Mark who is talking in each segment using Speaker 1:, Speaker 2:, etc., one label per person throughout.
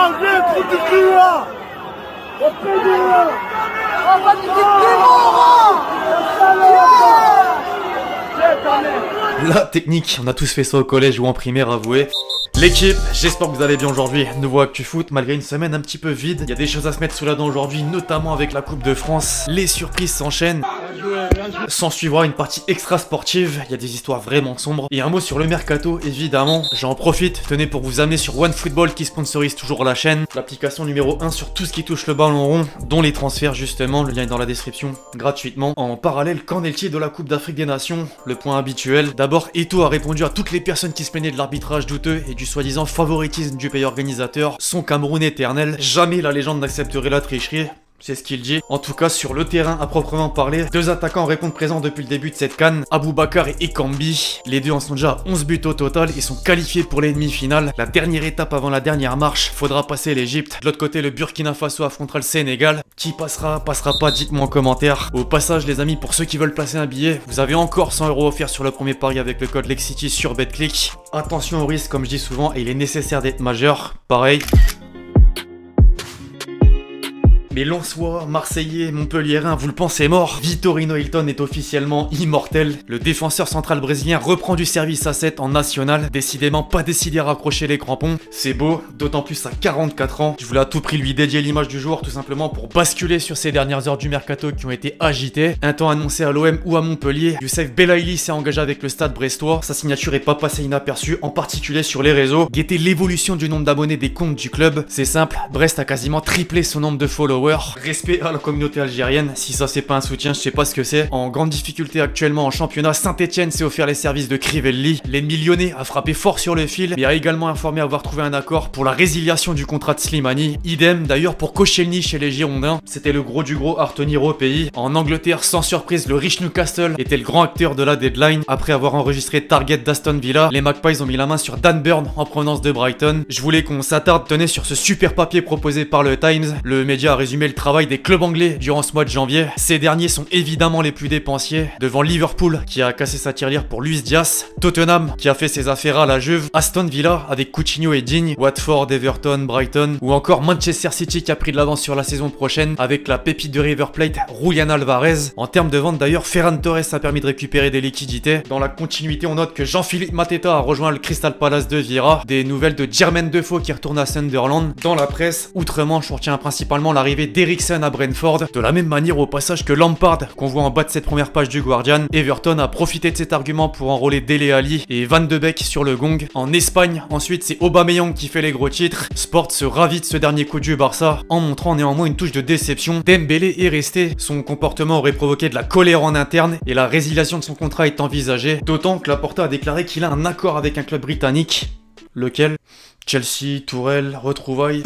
Speaker 1: Angers, trou du cul là.
Speaker 2: On va niquer plus
Speaker 3: La technique, on a tous fait ça au collège ou en primaire, avouez. L'équipe, j'espère que vous allez bien aujourd'hui. Nouveau Actu Foot, malgré une semaine un petit peu vide. Il y a des choses à se mettre sous la dent aujourd'hui, notamment avec la Coupe de France. Les surprises s'enchaînent. S'en suivra une partie extra sportive. Il y a des histoires vraiment sombres. Et un mot sur le mercato, évidemment. J'en profite, tenez, pour vous amener sur OneFootball qui sponsorise toujours la chaîne. L'application numéro 1 sur tout ce qui touche le ballon rond, dont les transferts justement. Le lien est dans la description, gratuitement. En parallèle, qu'en est-il de la Coupe d'Afrique des Nations? Le point habituel. D'abord, Eto'o a répondu à toutes les personnes qui se plaignaient de l'arbitrage douteux et du soi-disant favoritisme du pays organisateur. Son Cameroun éternel. Jamais la légende n'accepterait la tricherie. C'est ce qu'il dit. En tout cas, sur le terrain à proprement parler, deux attaquants répondent présents depuis le début de cette CAN, Aboubakar et Ekambi. Les deux en sont déjà à 11 buts au total et sont qualifiés pour les demi-finales. La dernière étape avant la dernière marche, faudra passer l'Egypte. De l'autre côté, le Burkina Faso affrontera le Sénégal. Qui passera pas, dites-moi en commentaire. Au passage, les amis, pour ceux qui veulent placer un billet, vous avez encore 100 € offerts sur le premier pari avec le code LEXCITY sur BetClick. Attention au risque, comme je dis souvent, et il est nécessaire d'être majeur. Pareil. Mais Lensois, Marseillais, Montpelliérain, vous le pensez mort? Vitorino Hilton est officiellement immortel. Le défenseur central brésilien reprend du service à 7 en national. Décidément pas décidé à raccrocher les crampons. C'est beau, d'autant plus à 44 ans. Je voulais à tout prix lui dédier l'image du joueur tout simplement pour basculer sur ces dernières heures du mercato qui ont été agitées. Un temps annoncé à l'OM ou à Montpellier, Youssef Belaïli s'est engagé avec le Stade brestois. Sa signature est pas passée inaperçue, en particulier sur les réseaux. Guettez l'évolution du nombre d'abonnés des comptes du club. C'est simple, Brest a quasiment triplé son nombre de followers. Respect à la communauté algérienne, si ça c'est pas un soutien, je sais pas ce que c'est. En grande difficulté actuellement en championnat, Saint-Etienne s'est offert les services de Crivelli. L'ennemi lyonnais a frappé fort sur le fil, mais a également informé avoir trouvé un accord pour la résiliation du contrat de Slimani. Idem d'ailleurs pour Koscielny chez les Girondins. C'était le gros du gros à retenir au pays. En Angleterre, sans surprise, le riche Newcastle était le grand acteur de la deadline. Après avoir enregistré Target d'Aston Villa, les Magpies ont mis la main sur Dan Burn en provenance de Brighton. Je voulais qu'on s'attarde, tenez, sur ce super papier proposé par le Times. Le média a résumé le travail des clubs anglais durant ce mois de janvier. Ces derniers sont évidemment les plus dépensiers, devant Liverpool qui a cassé sa tirelire pour Luis Diaz, Tottenham qui a fait ses affaires à la Juve, Aston Villa avec Coutinho et Digne, Watford, Everton, Brighton, ou encore Manchester City qui a pris de l'avance sur la saison prochaine avec la pépite de River Plate, Julian Alvarez. En termes de vente d'ailleurs, Ferran Torres a permis de récupérer des liquidités. Dans la continuité, on note que Jean-Philippe Mateta a rejoint le Crystal Palace de Vieira, des nouvelles de Jermaine Defoe qui retourne à Sunderland. Dans la presse, outre-Manche, on retient principalement l'arrivée d'Eriksen à Brentford, de la même manière au passage que Lampard qu'on voit en bas de cette première page du Guardian. Everton a profité de cet argument pour enrôler Dele Alli et Van de Beek sur le gong. En Espagne, ensuite c'est Aubameyang qui fait les gros titres. Sport se ravit de ce dernier coup du Barça en montrant néanmoins une touche de déception. Dembélé est resté, son comportement aurait provoqué de la colère en interne et la résiliation de son contrat est envisagée, d'autant que Laporta a déclaré qu'il a un accord avec un club britannique. Lequel? Chelsea, Tourelle, retrouvailles.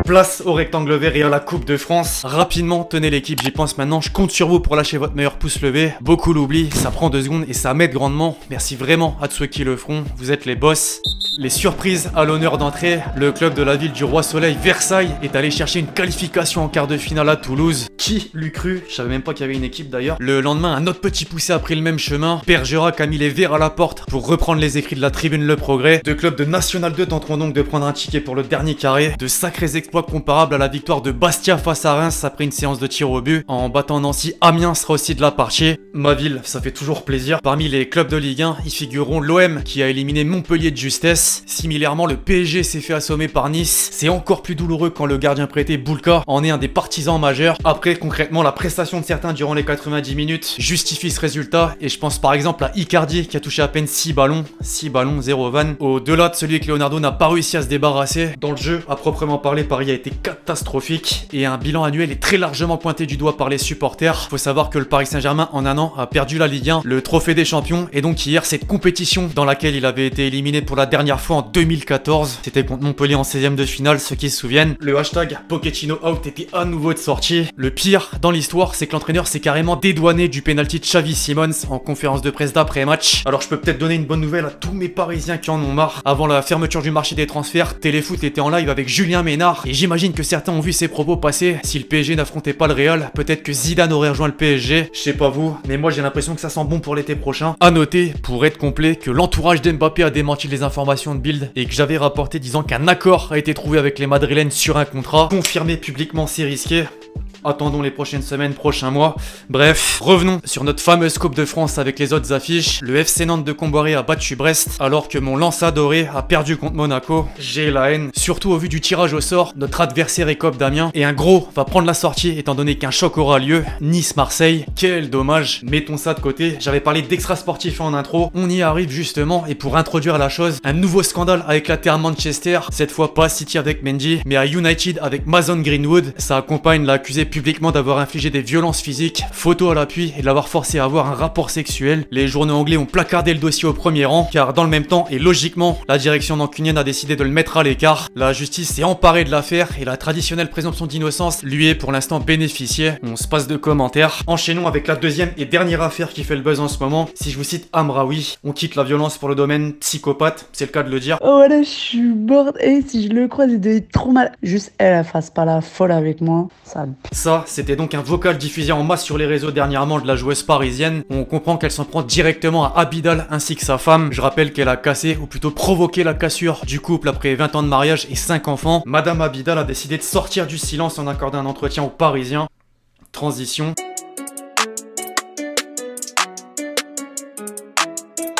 Speaker 3: Place au rectangle vert et à la Coupe de France. Rapidement, tenez l'équipe, j'y pense maintenant. Je compte sur vous pour lâcher votre meilleur pouce levé. Beaucoup l'oublient, ça prend 2 secondes et ça m'aide grandement. Merci vraiment à tous ceux qui le feront. Vous êtes les boss. Les surprises à l'honneur d'entrée. Le club de la ville du Roi Soleil, Versailles, est allé chercher une qualification en quart de finale à Toulouse. Qui l'eût cru? Je savais même pas qu'il y avait une équipe d'ailleurs. Le lendemain, un autre petit poussé a pris le même chemin. Bergerac a mis les verres à la porte pour reprendre les écrits de la tribune Le Progrès. Deux clubs de National 2 tenteront donc de prendre un ticket pour le dernier carré. De sacrés exploits comparables à la victoire de Bastia face à Reims après une séance de tir au but. En battant Nancy, Amiens sera aussi de la partie. Ma ville, ça fait toujours plaisir. Parmi les clubs de Ligue 1, y figureront l'OM qui a éliminé Montpellier de justesse. Similairement, le PSG s'est fait assommer par Nice. C'est encore plus douloureux quand le gardien prêté Boulka en est un des partisans majeurs. Après, concrètement, la prestation de certains durant les 90 minutes justifie ce résultat. Et je pense par exemple à Icardi qui a touché à peine 6 ballons. 6 ballons, 0 vanne. Au-delà de celui que Leonardo n'a pas réussi à se débarrasser. Dans le jeu, à proprement parler, Paris a été catastrophique. Et un bilan annuel est très largement pointé du doigt par les supporters. Faut savoir que le Paris Saint-Germain, en un an, a perdu la Ligue 1, le trophée des champions. Et donc hier, cette compétition dans laquelle il avait été éliminé pour la dernière fois en 2014. C'était contre Montpellier en 16e de finale, ceux qui se souviennent. Le hashtag Pochettino out était à nouveau de sortie. Le pire dans l'histoire, c'est que l'entraîneur s'est carrément dédouané du penalty de Xavi Simons en conférence de presse d'après-match. Alors je peux peut-être donner une bonne nouvelle à tous mes Parisiens qui en ont marre. Avant la fermeture du marché des transferts, Téléfoot était en live avec Julien Ménard. Et j'imagine que certains ont vu ses propos passer. Si le PSG n'affrontait pas le Real, peut-être que Zidane aurait rejoint le PSG. Je sais pas vous, mais moi j'ai l'impression que ça sent bon pour l'été prochain. A noter, pour être complet, que l'entourage d'Mbappé a démenti les informations publication de Bild et que j'avais rapporté disant qu'un accord a été trouvé avec les Madrilènes sur un contrat. Confirmé publiquement, c'est risqué. Attendons les prochaines semaines, prochains mois. Bref, revenons sur notre fameuse Coupe de France avec les autres affiches. Le FC Nantes de Comboiré a battu Brest, alors que mon Lens Adoré a perdu contre Monaco. J'ai la haine, surtout au vu du tirage au sort. Notre adversaire est Coop d'Amiens, et un gros va prendre la sortie étant donné qu'un choc aura lieu. Nice-Marseille, quel dommage. Mettons ça de côté, j'avais parlé d'extra sportif en intro. On y arrive justement, et pour introduire la chose, un nouveau scandale a éclaté à Manchester. Cette fois pas à City avec Mendy, mais à United avec Mason Greenwood. Ça accompagne l'accusé publiquement d'avoir infligé des violences physiques, photo à l'appui et de l'avoir forcé à avoir un rapport sexuel. Les journaux anglais ont placardé le dossier au premier rang, car dans le même temps et logiquement, la direction mancunienne a décidé de le mettre à l'écart. La justice s'est emparée de l'affaire et la traditionnelle présomption d'innocence lui est pour l'instant bénéficiée. On se passe de commentaires. Enchaînons avec la deuxième et dernière affaire qui fait le buzz en ce moment. Si je vous cite Amraoui, on quitte la violence pour le domaine psychopathe, c'est le cas de le dire.
Speaker 4: Oh là, je suis morte. Et si je le croise, il doit être trop mal. Juste elle fasse pas la folle avec moi.
Speaker 3: Ça, c'était donc un vocal diffusé en masse sur les réseaux dernièrement de la joueuse parisienne. On comprend qu'elle s'en prend directement à Abidal ainsi que sa femme. Je rappelle qu'elle a cassé, ou plutôt provoqué la cassure du couple après 20 ans de mariage et 5 enfants. Madame Abidal a décidé de sortir du silence en accordant un entretien aux Parisiens. Transition.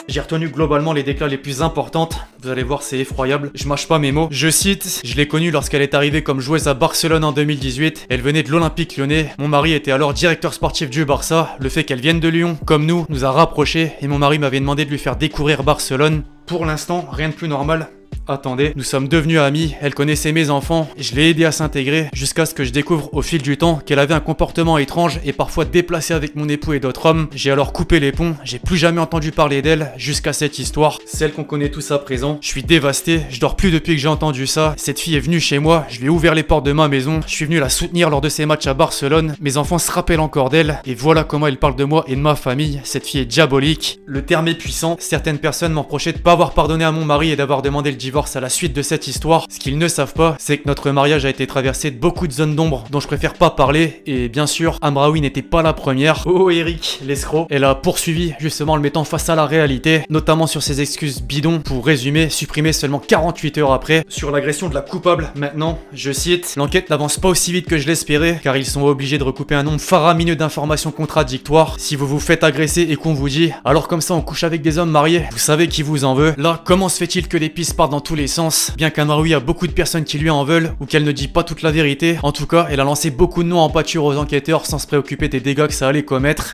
Speaker 3: J'ai retenu globalement les déclats les plus importantes. Vous allez voir, c'est effroyable. Je mâche pas mes mots. Je cite: je l'ai connue lorsqu'elle est arrivée comme joueuse à Barcelone en 2018. Elle venait de l'Olympique Lyonnais. Mon mari était alors directeur sportif du Barça. Le fait qu'elle vienne de Lyon, comme nous a rapprochés. Et mon mari m'avait demandé de lui faire découvrir Barcelone. Pour l'instant, rien de plus normal. Attendez, nous sommes devenus amis, elle connaissait mes enfants, je l'ai aidé à s'intégrer, jusqu'à ce que je découvre au fil du temps qu'elle avait un comportement étrange et parfois déplacé avec mon époux et d'autres hommes. J'ai alors coupé les ponts, j'ai plus jamais entendu parler d'elle, jusqu'à cette histoire, celle qu'on connaît tous à présent. Je suis dévasté, je dors plus depuis que j'ai entendu ça. Cette fille est venue chez moi, je lui ai ouvert les portes de ma maison, je suis venu la soutenir lors de ses matchs à Barcelone, mes enfants se rappellent encore d'elle, et voilà comment elle parle de moi et de ma famille. Cette fille est diabolique. Le terme est puissant, certaines personnes m'ont reproché de pas avoir pardonné à mon mari et d'avoir demandé le divorce à la suite de cette histoire. Ce qu'ils ne savent pas, c'est que notre mariage a été traversé de beaucoup de zones d'ombre dont je préfère pas parler, et bien sûr, Amraoui n'était pas la première. Oh Eric, l'escroc. Elle a poursuivi, justement en le mettant face à la réalité, notamment sur ses excuses bidons, pour résumer, supprimées seulement 48 heures après. Sur l'agression de la coupable, maintenant, je cite: l'enquête n'avance pas aussi vite que je l'espérais, car ils sont obligés de recouper un nombre faramineux d'informations contradictoires. Si vous vous faites agresser et qu'on vous dit, alors comme ça on couche avec des hommes mariés, vous savez qui vous en veut. Là, comment se fait-il que les pistes partent dans tous les sens? Bien qu'Amraoui a beaucoup de personnes qui lui en veulent, ou qu'elle ne dit pas toute la vérité, en tout cas, elle a lancé beaucoup de noms en pâture aux enquêteurs sans se préoccuper des dégâts que ça allait commettre.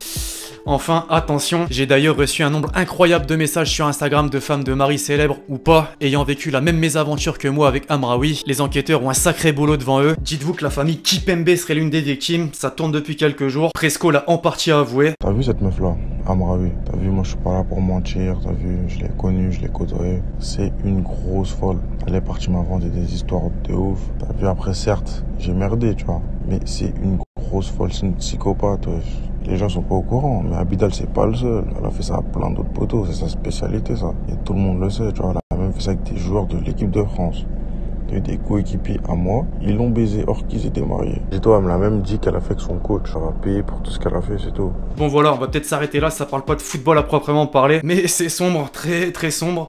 Speaker 3: Enfin, attention, j'ai d'ailleurs reçu un nombre incroyable de messages sur Instagram de femmes de maris célèbres ou pas, ayant vécu la même mésaventure que moi avec Amraoui. Les enquêteurs ont un sacré boulot devant eux. Dites-vous que la famille Kipembe serait l'une des victimes, ça tourne depuis quelques jours. Presco l'a en partie avoué.
Speaker 5: T'as vu cette meuf là, Amraoui? T'as vu, moi je suis pas là pour mentir, t'as vu, je l'ai connue, je l'ai côtoyée. C'est une grosse folle. Elle est partie m'inventer des histoires de ouf. T'as vu, après certes, j'ai merdé, tu vois, mais c'est une grosse folle, c'est une psychopathe, wesh. Les gens sont pas au courant, mais Abidal c'est pas le seul. Elle a fait ça à plein d'autres poteaux, c'est sa spécialité ça. Et tout le monde le sait, tu vois. Elle a même fait ça avec des joueurs de l'équipe de France. Des coéquipiers à moi, ils l'ont baisé or qu'ils étaient mariés. Et toi, elle me l'a même dit qu'elle a fait que son coach a payé pour tout ce qu'elle a fait, c'est tout.
Speaker 3: Bon voilà, on va peut-être s'arrêter là, ça parle pas de football à proprement parler, mais c'est sombre, très très sombre.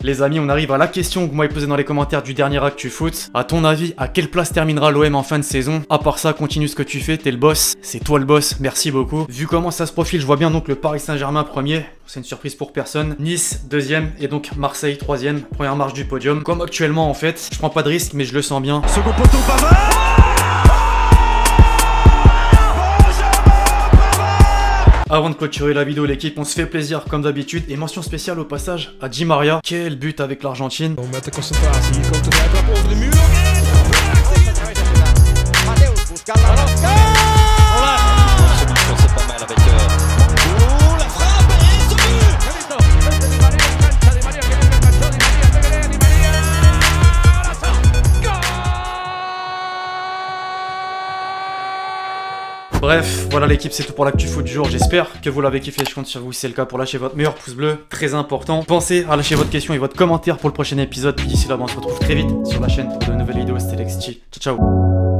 Speaker 3: Les amis, on arrive à la question que vous m'avez posée dans les commentaires du dernier Actu Foot. À ton avis, à quelle place terminera l'OM en fin de saison? À part ça, continue ce que tu fais, t'es le boss. C'est toi le boss, merci beaucoup. Vu comment ça se profile, je vois bien donc le Paris Saint-Germain premier. C'est une surprise pour personne. Nice, deuxième, et donc Marseille, troisième. Première marche du podium. Comme actuellement en fait. Je prends pas de risque, mais je le sens bien.
Speaker 1: Second poteau, Pavard.
Speaker 3: Avant de clôturer la vidéo, l'équipe, on se fait plaisir comme d'habitude. Et mention spéciale au passage à Di Maria. Quel but avec l'Argentine.
Speaker 1: Met de concentratie, hier komt de vrijtrap over de muur.
Speaker 6: C'est pas mal avec la frappe et ce but.
Speaker 3: Bref, voilà l'équipe, c'est tout pour l'actu foot du jour. J'espère que vous l'avez kiffé. Je compte sur vous si c'est le cas pour lâcher votre meilleur pouce bleu, très important. Pensez à lâcher votre question et votre commentaire pour le prochain épisode. D'ici là, on se retrouve très vite sur la chaîne pour de nouvelles vidéos. C'était Lexti. Ciao, ciao.